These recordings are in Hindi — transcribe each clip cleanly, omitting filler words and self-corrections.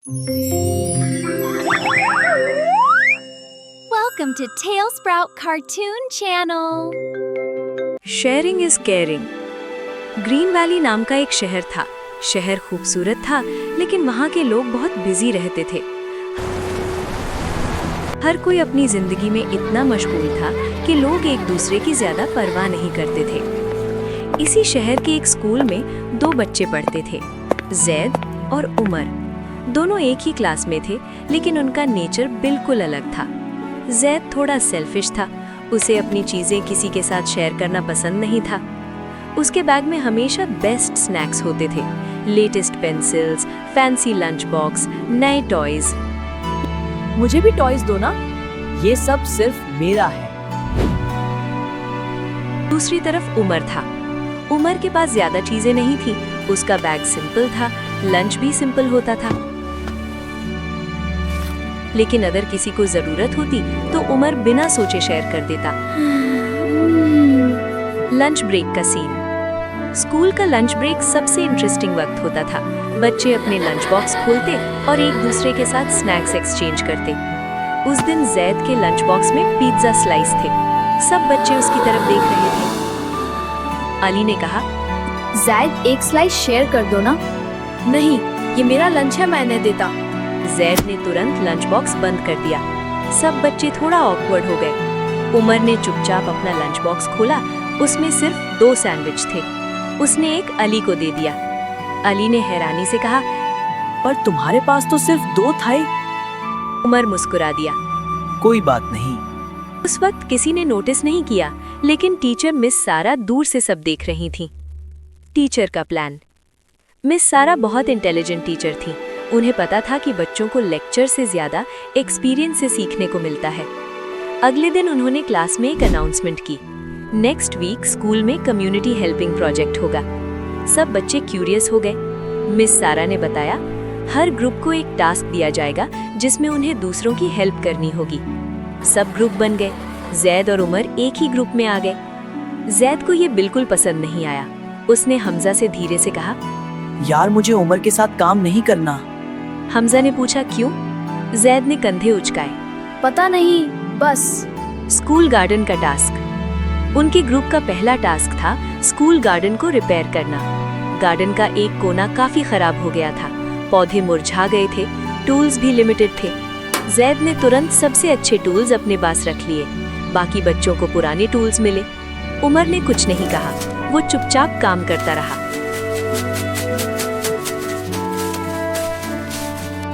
Welcome to Tailsprout Cartoon Channel. Sharing is caring. Green valley नाम का एक शहर था। शहर खूबसूरत था, लेकिन वहाँ के लोग बहुत बिजी रहते थे। हर कोई अपनी जिंदगी में इतना मशगूल था कि लोग एक दूसरे की ज्यादा परवाह नहीं करते थे। इसी शहर के एक स्कूल में दो बच्चे पढ़ते थे, जैद और उमर। दोनों एक ही क्लास में थे, लेकिन उनका नेचर बिल्कुल अलग था। जैद थोड़ा सेल्फिश था। उसे अपनी चीजें किसी के साथ शेयर करना पसंद नहीं था। उसके बैग में हमेशा बेस्ट स्नैक्स होते थे, latest pencils, fancy lunch box, नए टॉयज। मुझे भी टॉयज दो ना, ये सब सिर्फ मेरा है। दूसरी तरफ उमर था। उमर के पास ज्यादा चीजें नहीं थी। उसका बैग सिंपल था, लंच भी सिंपल होता था। लेकिन अगर किसी को जरूरत होती तो उमर बिना सोचे शेयर कर देता। लंच ब्रेक का सीन। स्कूल का लंच ब्रेक सबसे इंटरेस्टिंग वक्त होता था। बच्चे अपने लंच बॉक्स खोलते और एक दूसरे के साथ स्नैक्स एक्सचेंज करते। उस दिन जैद के लंच बॉक्स में पिज्जा स्लाइस थे। सब बच्चे उसकी तरफ देख रहे थे। अली ने कहा, जैद एक स्लाइस शेयर कर दो ना। नहीं, ये मेरा लंच है, मैं नहीं देता। जैद ने तुरंत लंच बॉक्स बंद कर दिया। सब बच्चे थोड़ा ऑकवर्ड हो गए। उमर ने चुपचाप अपना लंच बॉक्स खोला। उसमें सिर्फ 2 सैंडविच थे। उसने एक अली को दे दिया। अली ने हैरानी से कहा, पर तुम्हारे पास तो सिर्फ 2 थे। उमर मुस्कुरा दिया। कोई बात नहीं। उस वक्त किसी ने नोटिस नहीं किया, लेकिन टीचर मिस सारा दूर से सब देख रही थी। टीचर का प्लान। मिस सारा बहुत इंटेलिजेंट टीचर थी। उन्हें पता था कि बच्चों को लेक्चर से ज्यादा एक्सपीरियंस से सीखने को मिलता है। अगले दिन उन्होंने क्लास में एक अनाउंसमेंट की। नेक्स्ट वीक स्कूल में कम्युनिटी हेल्पिंग प्रोजेक्ट होगा। सब बच्चे क्यूरियस हो गए। मिस सारा ने बताया, हर ग्रुप को एक टास्क दिया जाएगा जिसमें उन्हें दूसरों की हेल्प करनी होगी। सब ग्रुप बन गए। जैद और उमर एक ही ग्रुप में आ गए। जैद को ये बिल्कुल पसंद नहीं आया। उसने हमजा से धीरे से कहा, यार मुझे उमर के साथ काम नहीं करना। हमजा ने पूछा, क्यों? जैद ने कंधे उचकाए। पता नहीं, बस। स्कूल गार्डन का टास्क। उनके ग्रुप का पहला टास्क था स्कूल गार्डन को रिपेयर करना। गार्डन का एक कोना काफी खराब हो गया था। पौधे मुरझा गए थे, टूल्स भी लिमिटेड थे। जैद ने तुरंत सबसे अच्छे टूल्स अपने पास रख लिए। बाकी बच्चों को पुराने टूल्स मिले। उमर ने कुछ नहीं कहा, वो चुपचाप काम करता रहा।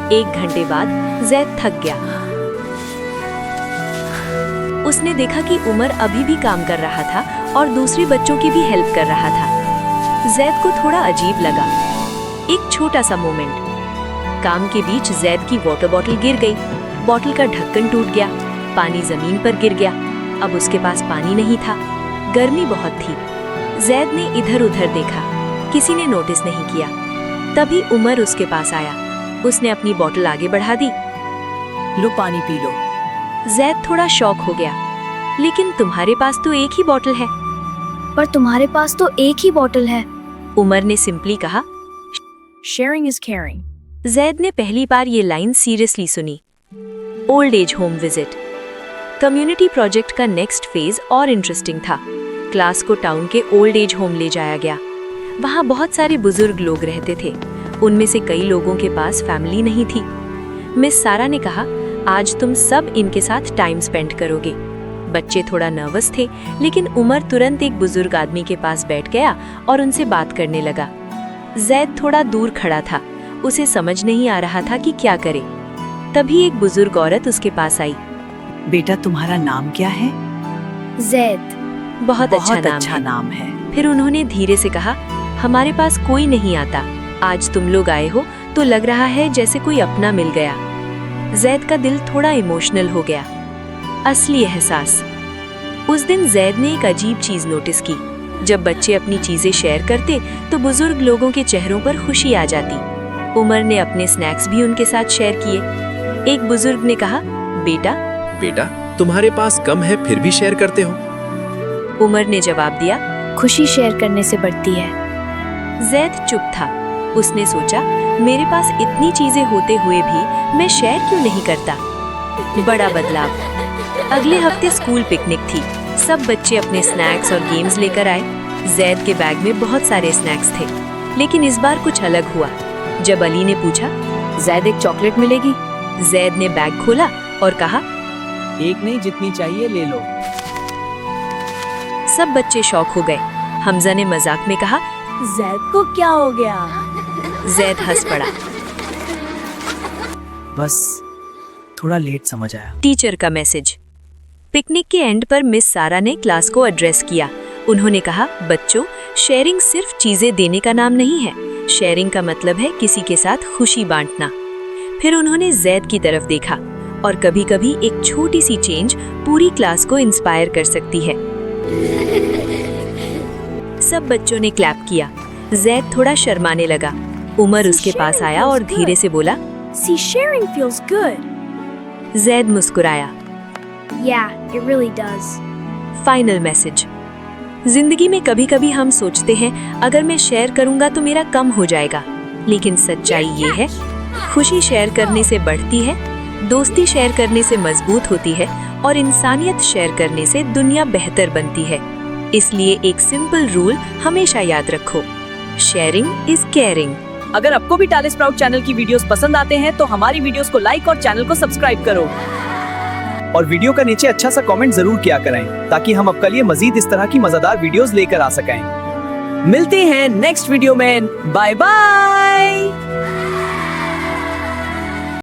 1 घंटे बाद जैद थक गया। उसने देखा कि उमर अभी भी काम कर रहा था और दूसरे बच्चों की भी हेल्प कर रहा था। जैद को थोड़ा अजीब लगा। एक छोटा सा मोमेंट। काम के बीच जैद की वाटर बॉटल गिर गई। बॉटल का ढक्कन टूट गया। पानी जमीन पर गिर गया। अब उसके पास पानी नहीं था। गर्मी बहुत थी। जैद ने इधर उधर देखा, किसी ने नोटिस नहीं किया। तभी उमर उसके पास आया। उसने अपनी बोतल आगे बढ़ा दी। लो पानी पी लो। जैद थोड़ा शॉक हो गया। लेकिन तुम्हारे पास तो एक ही बोतल है। पर तुम्हारे पास तो एक ही बोतल है। उमर ने सिंपली कहा। Sharing is caring. जैद ने पहली बार ये लाइन सीरियसली सुनी। Old age home visit. Community project का नेक्स्ट फेज और इंटरेस्टिंग था। क्लास को टाउन के ओल्ड एज होम ले जाया गया। वहाँ बहुत सारे बुजुर्ग लोग रहते थे। उनमें से कई लोगों के पास फैमिली नहीं थी। मिस सारा ने कहा, आज तुम सब इनके साथ टाइम स्पेंड करोगे। बच्चे थोड़ा नर्वस थे, लेकिन उमर तुरंत एक बुजुर्ग आदमी के पास बैठ गया और उनसे बात करने लगा। जैद थोड़ा दूर खड़ा था। उसे समझ नहीं आ रहा था कि क्या करे। तभी एक बुजुर्ग औरत उसके पास आई। बेटा तुम्हारा नाम क्या है? जैद। बहुत अच्छा नाम है। फिर उन्होंने धीरे से कहा, हमारे पास कोई नहीं आता। आज तुम लोग आए हो तो लग रहा है जैसे कोई अपना मिल गया। जैद का दिल थोड़ा इमोशनल हो गया। असली एहसास। उस दिन जैद ने एक अजीब चीज नोटिस की। जब बच्चे अपनी चीजें शेयर करते तो बुजुर्ग लोगों के चेहरों पर खुशी आ जाती। उमर ने अपने स्नैक्स भी उनके साथ शेयर किए। एक बुजुर्ग ने कहा, बेटा तुम्हारे पास कम है फिर भी शेयर करते हो। उमर ने जवाब दिया, खुशी शेयर करने से बढ़ती है। जैद चुप था। उसने सोचा, मेरे पास इतनी चीजें होते हुए भी मैं शेयर क्यों नहीं करता। बड़ा बदलाव। अगले हफ्ते स्कूल पिकनिक थी। सब बच्चे अपने स्नैक्स और गेम्स लेकर आए। जैद के बैग में बहुत सारे स्नैक्स थे, लेकिन इस बार कुछ अलग हुआ। जब अली ने पूछा, जैद एक चॉकलेट मिलेगी? जैद ने बैग खोला और कहा, एक नहीं, जितनी चाहिए ले लो। सब बच्चे शॉक हो गए। हमजा ने मजाक में कहा, जैद को क्या हो गया? जैद हंस पड़ा। बस थोड़ा लेट समझ आया। टीचर का मैसेज। पिकनिक के एंड पर मिस सारा ने क्लास को एड्रेस किया। उन्होंने कहा, बच्चों, शेयरिंग सिर्फ चीजें देने का नाम नहीं है। शेयरिंग का मतलब है किसी के साथ खुशी बांटना। फिर उन्होंने जैद की तरफ देखा, और कभी-कभी एक छोटी सी चेंज पूरी क्लास को इंस्पायर कर सकती है। सब बच्चों ने क्लैप किया। जैद थोड़ा शर्माने लगा। उमर उसके पास आया और धीरे से बोला, See, sharing feels good. Zaid मुस्कुराया। Yeah, it really does. Final message. जिंदगी में कभी-कभी हम सोचते हैं, अगर मैं शेयर करूंगा तो मेरा कम हो जाएगा, लेकिन सच्चाई ये है, खुशी शेयर करने से बढ़ती है, दोस्ती शेयर करने से मजबूत होती है, और इंसानियत शेयर करने से दुनिया बेहतर बनती है। इसलिए एक सिंपल रूल हमेशा याद रखो, शेयरिंग इज केयरिंग। अगर आपको भी टेल स्प्राउट चैनल की वीडियोस पसंद आते हैं तो हमारी वीडियोस को लाइक और चैनल को सब्सक्राइब करो। और वीडियो का नीचे अच्छा सा कमेंट जरूर किया करें, ताकि हम आपके लिए मजीद इस तरह की मजेदार वीडियोस लेकर आ सकें। मिलते हैं नेक्स्ट वीडियो में। Bye bye.